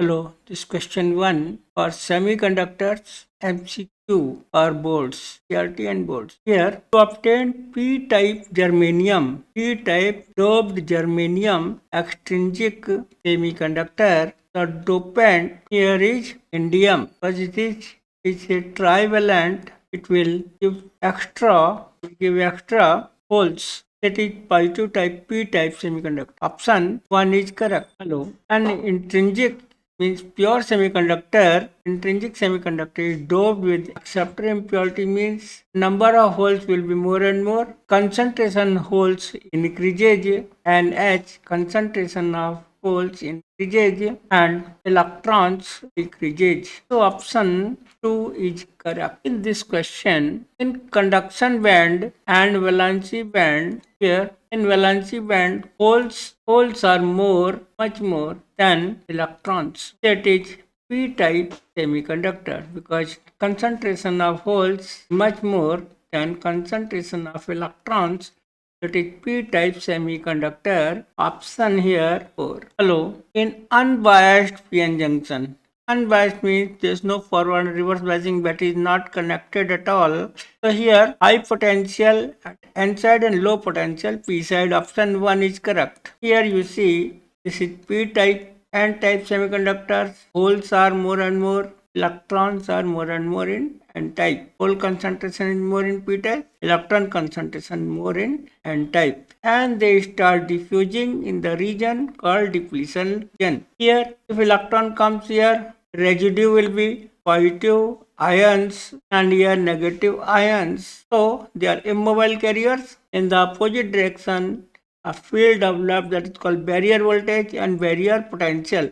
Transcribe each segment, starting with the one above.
Hello, this question 1 for semiconductors MCQ or boards, CRT and boards. Here, to obtain P-type germanium, P-type doped germanium extrinsic semiconductor, the dopant here is indium, because it is a trivalent. It will give extra holes. That is positive type P-type semiconductor. Option 1 is correct. Hello. And intrinsic means pure semiconductor. Intrinsic semiconductor is doped with acceptor impurity, means number of holes will be more and more. Concentration holes increases, and H concentration of holes increases and electrons decreases. So option 2 is correct. In this question, in conduction band and valency band, here in valency band, holes are much more than electrons. That is P-type semiconductor, because concentration of holes much more than concentration of electrons. That is P-type semiconductor. Option here 4. Hello. In unbiased PN junction. Unbiased means there is no forward and reverse biasing, battery is not connected at all. So here high potential at N side and low potential P side. Option 1 is correct. Here you see this is P-type. N-type semiconductors, holes are more and more, electrons are more and more in N-type. Hole concentration is more in P-type, electron concentration more in N-type. And they start diffusing in the region called depletion region. Here, if electron comes here, residue will be positive ions and here negative ions. So, they are immobile carriers. In the opposite direction, a field developed that is called barrier voltage and barrier potential.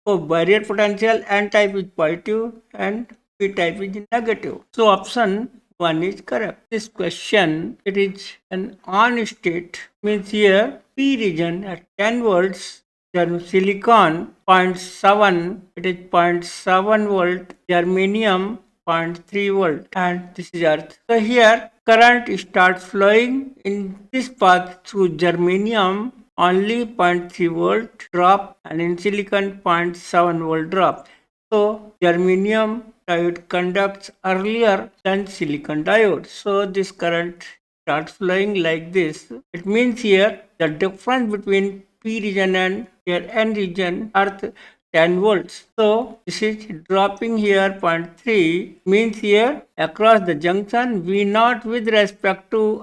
So barrier potential N type is positive and P type is negative. So option 1 is correct. This question, it is an on state, means here P region at 10 volts, then silicon 0.7, it is 0.7 volt, germanium 0.3 volt, and this is earth. So here current starts flowing in this path through germanium, only 0.3 volt drop, and in silicon 0.7 volt drop. So germanium diode conducts earlier than silicon diode. So this current starts flowing like this. It means here the difference between P region and here N region, earth 10 volts. So this is dropping here 0.3, means here across the junction V0 with respect to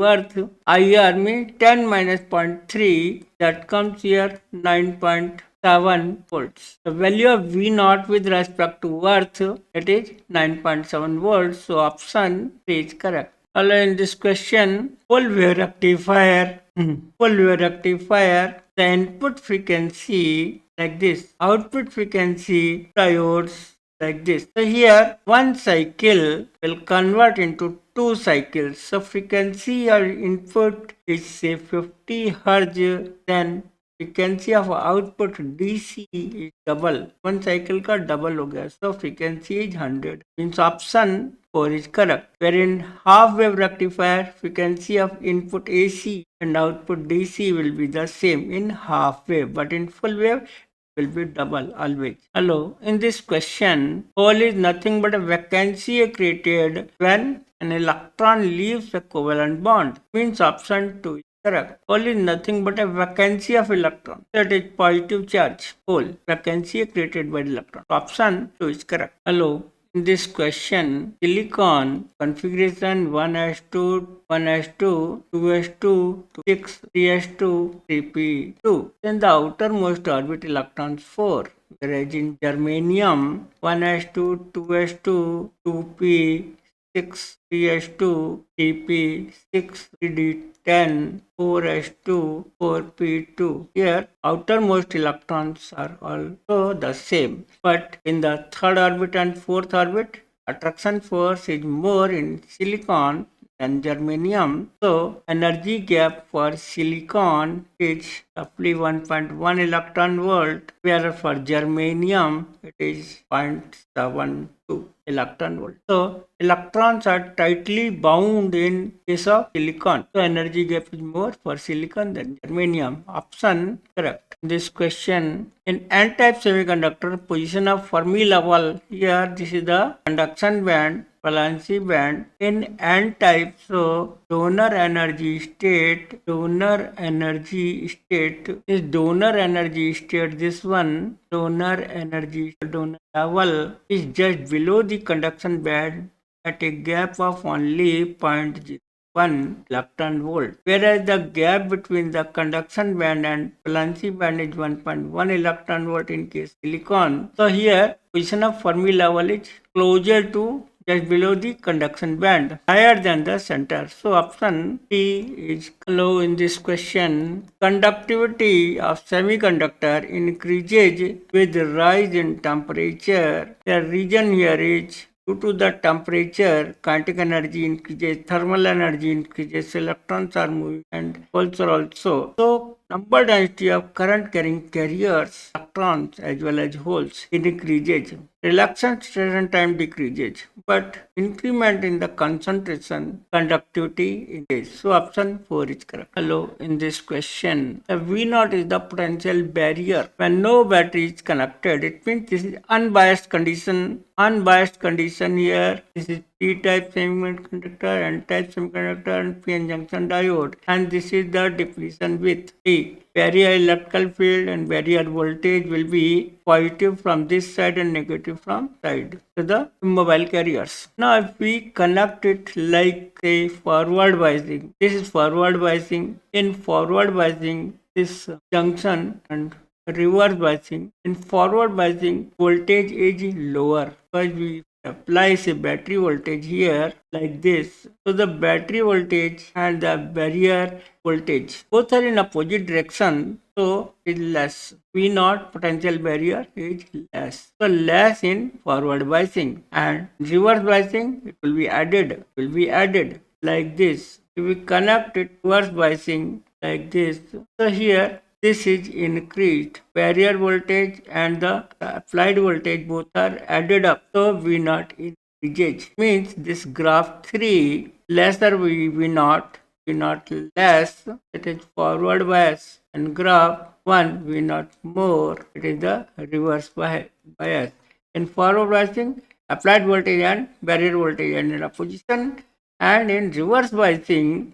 earth, IR means 10 minus 0.3, that comes here 9.7 volts. The value of V0 with respect to earth, it is 9.7 volts. So option 3 is correct. Also in this question, full wave rectifier, the input frequency like this, output frequency diodes like this. So here one cycle will convert into 2 cycles. So frequency or input is say 50 Hz, then frequency of output DC is double. One cycle का double हो गया. So frequency is 100. Means option 4 is correct. Wherein half wave rectifier, frequency of input AC and output DC will be the same in half wave, but in full wave will be double always. Hello, in this question, hole is nothing but a vacancy created when an electron leaves a covalent bond. Means option 2 is correct. Hole is nothing but a vacancy of electron. That is positive charge. Hole, vacancy created by electron. Option 2 is correct. Hello. In this question, silicon configuration 1s2, 1s2, 2s2, 6, 3s2, 3p2. Then the outermost orbit electrons 4. Whereas in germanium 1s2, 2s2, 2p, 6, 3s2, 3p, 6, 3d10, 4s2, 4p2. Here, outermost electrons are also the same. But in the third orbit and fourth orbit, attraction force is more in silicon than germanium. So energy gap for silicon is roughly 1.1 electron volt, whereas for germanium it is 0.72 electron volt. So electrons are tightly bound in case of silicon. So energy gap is more for silicon than germanium. Option correct. This question, in n-type semiconductor, position of Fermi level, here this is the conduction band, valency band in n-type. So donor energy state, this donor energy state, this one donor level is just below the conduction band at a gap of only 0.01 electron volt, whereas the gap between the conduction band and valency band is 1.1 electron volt in case silicon. So here position of Fermi level is closer to just below the conduction band, higher than the center. So option D is low in this question. Conductivity of semiconductor increases with rise in temperature. The region here is due to the temperature, kinetic energy increases, thermal energy increases, electrons are moving and holes are also. So number density of current carrying carriers, electrons as well as holes increases. Relaxation time decreases, but increment in the concentration, conductivity increases. So option 4 is correct. Hello, in this question, V0 is the potential barrier when no battery is connected. It means this is unbiased condition. Unbiased condition here. This is P-type semiconductor, N-type semiconductor, and PN junction diode. And this is the depletion with P. Barrier electrical field and barrier voltage will be positive from this side and negative from side to the mobile carriers. Now if we connect it like say forward biasing, this is forward biasing. In forward biasing, this junction and reverse biasing. In forward biasing, voltage is lower because we apply a battery voltage here like this. So the battery voltage and the barrier voltage both are in opposite direction, so it is less. V0 potential barrier is less. So less in forward biasing, and reverse biasing it will be added like this. If we connect it reverse biasing like this, so here this is increased. Barrier voltage and the applied voltage both are added up. So V0 increases. Means this graph 3 lesser V0 less, it is forward bias, and graph 1 V0 more, it is the reverse bias. In forward biasing, applied voltage and barrier voltage are in opposition, and in reverse biasing,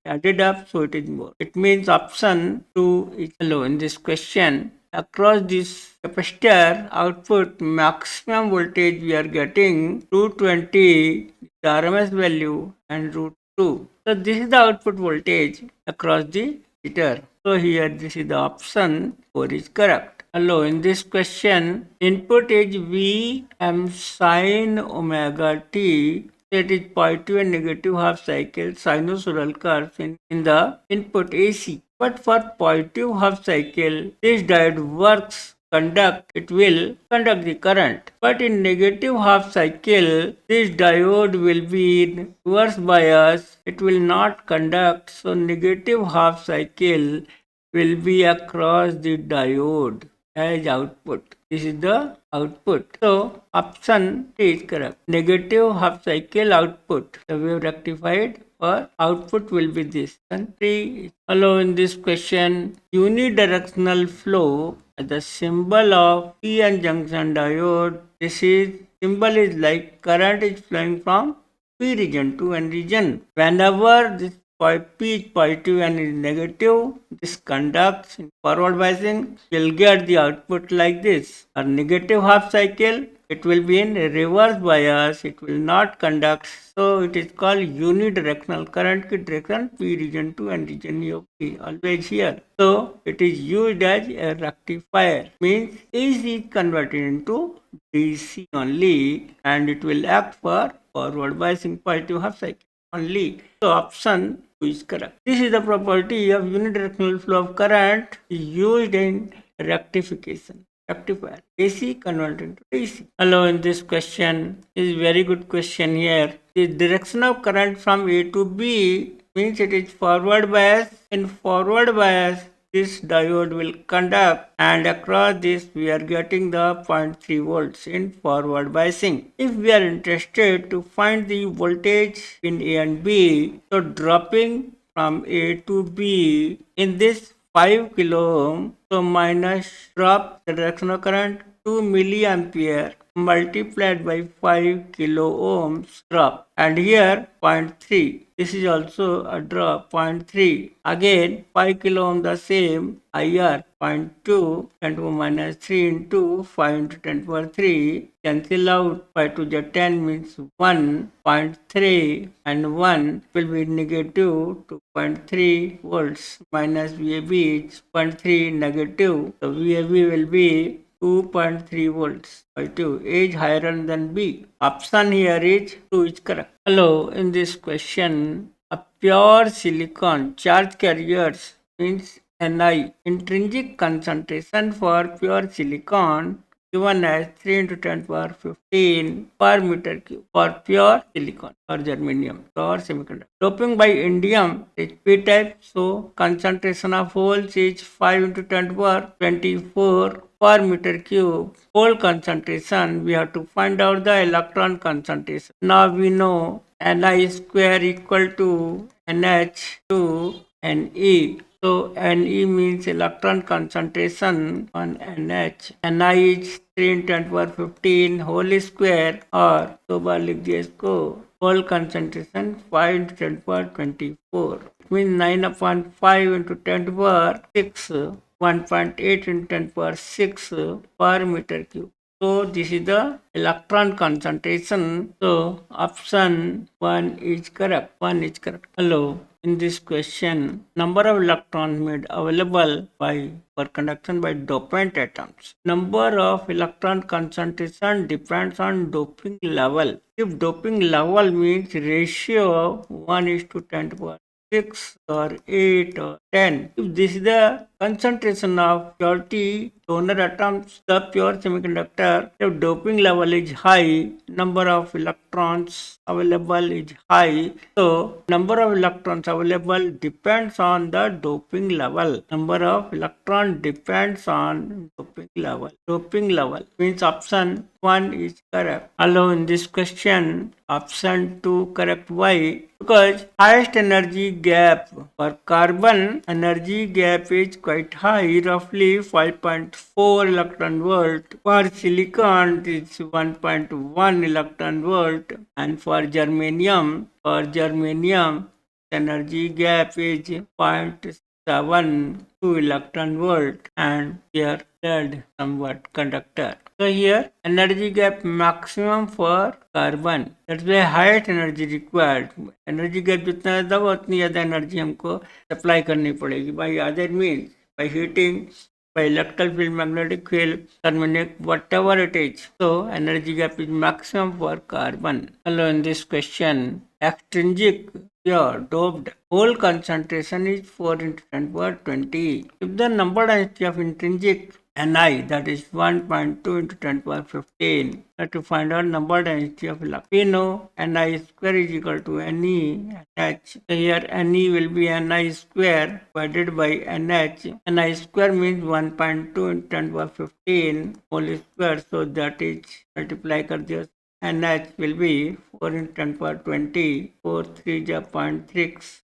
added up, so it is more. It means option 2 is low in this question. Across this capacitor output maximum voltage we are getting 220 the RMS value and root 2. So this is the output voltage across the capacitor. So here this is the option 4 is correct. Hello, in this question input is Vm sin omega t, that is positive and negative half cycle sinusoidal curves in the input AC. But for positive half cycle, this diode will conduct the current. But in negative half cycle, this diode will be in reverse bias, it will not conduct. So negative half cycle will be across the diode as output. This is the output. So option 3 is correct. Negative half cycle output. The wave rectified or output will be this. And 3. Hello, in this question, unidirectional flow, the symbol of PN junction diode. This is symbol is like current is flowing from P region to N region. Whenever this P is positive and is negative, this conducts. In forward biasing, you'll get the output like this. A negative half cycle, it will be in reverse bias, it will not conduct. So it is called unidirectional. Current की direction P region to N region you always here. So it is used as a rectifier. Means AC is converted into DC only, and it will act for forward biasing positive half cycle only. So option 2 is correct. This is the property of unidirectional flow of current used in rectification. AC converted to DC. Hello, in this question is very good question here. The direction of current from A to B means it is forward bias. In forward bias, this diode will conduct, and across this we are getting the 0.3 volts in forward biasing. If we are interested to find the voltage in A and B, so dropping from A to B in this 5 kilo ohm, so minus drop the directional current 2 milliampere multiplied by 5 kilo ohms drop, and here 0.3. This is also a drop 0.3. Again 5 kilo ohm the same IR 0.2 10 to minus 3 into 5 into 10 power 3 cancel out. 5 to the 10 means 1.3 and 1 will be negative 2.3 volts minus VAB is 0.3 negative. So VAB will be 2.3 volts by 2 is higher than B. Option here is 2 is correct. Hello, in this question, a pure silicon charge carriers means Ni. Intrinsic concentration for pure silicon given as 3 into 10 power 15 per meter cube for pure silicon or germanium or semiconductor. Doping by indium is P type, so concentration of holes is 5 into 10 power 24 per meter cube. Hole concentration, we have to find out the electron concentration. Now we know Ni square equal to NH2 Ne. So Ne means electron concentration on NH. Ni is 3 into 10 power 15 whole square, or तो बार लिख दिया इसको, whole concentration 5 into 10 power 24. It means 9 upon 5 into 10 power 6, 1.8 into 10 power 6 per meter cube. So this is the electron concentration. So option 1 is correct. 1 is correct. Hello. In this question, number of electrons made available for conduction by dopant atoms. Number of electron concentration depends on doping level. If doping level means ratio of 1 is to 10 to the power 6 or 8 or 10. If this is the concentration of purity donor atoms, the pure semiconductor, if doping level is high, number of electrons available is high. So, number of electrons available depends on the doping level. Number of electrons depends on doping level. Doping level means option 1 is correct. Although in this question, option 2 correct. Why? Because highest energy gap for carbon, energy gap is quite high, roughly 5.4 electron volt. For silicon, it is 1.1 electron volt. And for germanium, energy gap is 0.72 electron volt, and here lead somewhat conductor. So here energy gap maximum for carbon. That's why highest energy required. Energy gap जितना ज़्यादा होगा उतनी ज़्यादा energy हमको supply करनी पड़ेगी. By other means, by heating, by electrical field, magnetic field, thermionic, whatever it is. So energy gap is maximum for carbon. Hello, in this question, extrinsic pure doped hole concentration is 4 into 10 power 20. If the number density of intrinsic Ni, that is 1.2 into 10 power 15, to find out number density of electron. We know Ni square is equal to Ne H. So here Ne will be Ni square divided by NH. Ni square means 1.2 into 10 power 15 whole square. So that is multiply kar diya. NH will be 4 into 10 power 20. 4 3 is 0.6.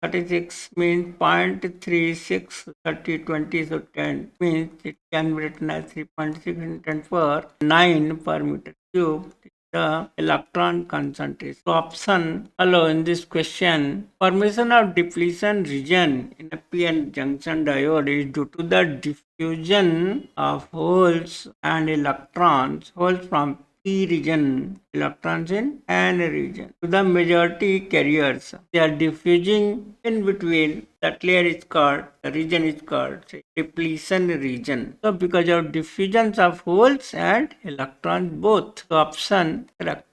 36 means 0.36, 30, 20, so 10 means it can be written as 3.6 into 10 power 9 per meter cube. The electron concentration. So option, hello, in this question, formation of depletion region in a p-n junction diode is due to the diffusion of holes and electrons, holes from P region, electrons in N region. To the majority carriers, they are diffusing in between. That layer is called, the region is called depletion region. So because of diffusions of holes and electrons both. So option correct.